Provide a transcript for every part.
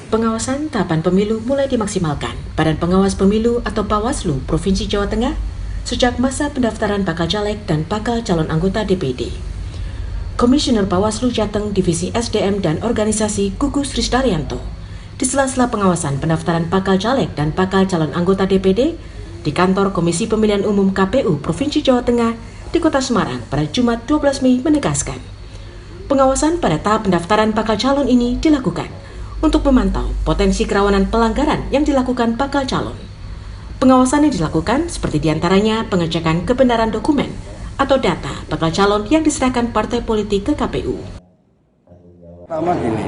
Pengawasan tahapan pemilu mulai dimaksimalkan Badan Pengawas Pemilu atau Bawaslu Provinsi Jawa Tengah sejak masa pendaftaran bakal caleg dan bakal calon anggota DPD. Komisioner Bawaslu Jateng Divisi SDM dan Organisasi Gugus Rizdaryanto di sela-sela pengawasan pendaftaran bakal caleg dan bakal calon anggota DPD di kantor Komisi Pemilihan Umum KPU Provinsi Jawa Tengah di Kota Semarang pada Jumat 12 Mei menegaskan, pengawasan pada tahap pendaftaran bakal calon ini dilakukan untuk memantau potensi kerawanan pelanggaran yang dilakukan bakal calon. Pengawasan yang dilakukan seperti diantaranya pengecekan kebenaran dokumen atau data bakal calon yang diserahkan partai politik ke KPU. Pertama gini,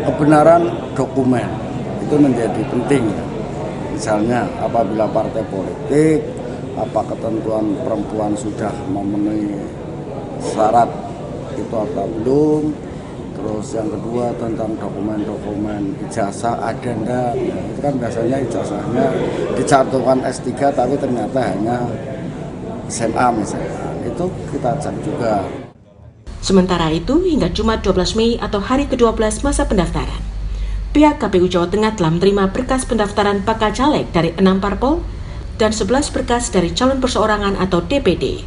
kebenaran dokumen itu menjadi penting. Misalnya apabila partai politik, apa ketentuan perempuan sudah memenuhi syarat itu atau belum. Terus yang kedua tentang dokumen-dokumen ijazah ada enggak, itu kan biasanya ijazahnya dicantumkan S3 tapi ternyata hanya SMA misalnya, itu kita cek juga. Sementara itu hingga Jumat 12 Mei atau hari ke-12 masa pendaftaran, pihak KPU Jawa Tengah telah menerima berkas pendaftaran bakal caleg dari 6 parpol dan 11 berkas dari calon perseorangan atau DPD.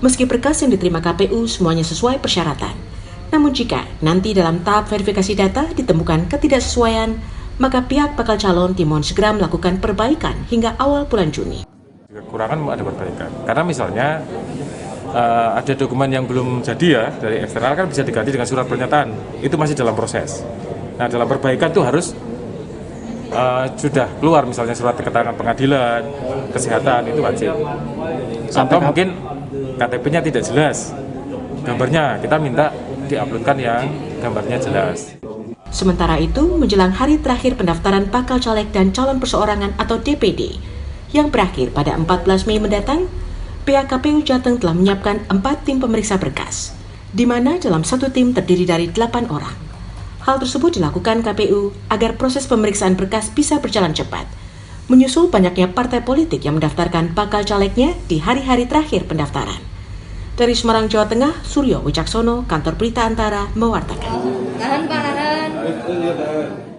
Meski berkas yang diterima KPU semuanya sesuai persyaratan, namun jika nanti dalam tahap verifikasi data ditemukan ketidaksesuaian, maka pihak bakal calon dimohon segera melakukan perbaikan hingga awal bulan Juni. Kekurangan ada perbaikan, karena misalnya ada dokumen yang belum jadi ya dari eksternal kan bisa diganti dengan surat pernyataan, itu masih dalam proses. Nah dalam perbaikan itu harus sudah keluar misalnya surat keterangan pengadilan, kesehatan itu wajib. Atau mungkin KTP-nya tidak jelas, gambarnya kita minta diuploadkan yang gambarnya jelas. Sementara itu, menjelang hari terakhir pendaftaran bakal caleg dan calon perseorangan atau DPD yang berakhir pada 14 Mei mendatang, pihak KPU Jateng telah menyiapkan 4 tim pemeriksa berkas, di mana dalam satu tim terdiri dari 8 orang. Hal tersebut dilakukan KPU agar proses pemeriksaan berkas bisa berjalan cepat, menyusul banyaknya partai politik yang mendaftarkan bakal calegnya di hari-hari terakhir pendaftaran. Dari Semarang, Jawa Tengah, Suryo Wicaksono, Kantor Berita Antara, mewartakan. Nahan Pak, nahan.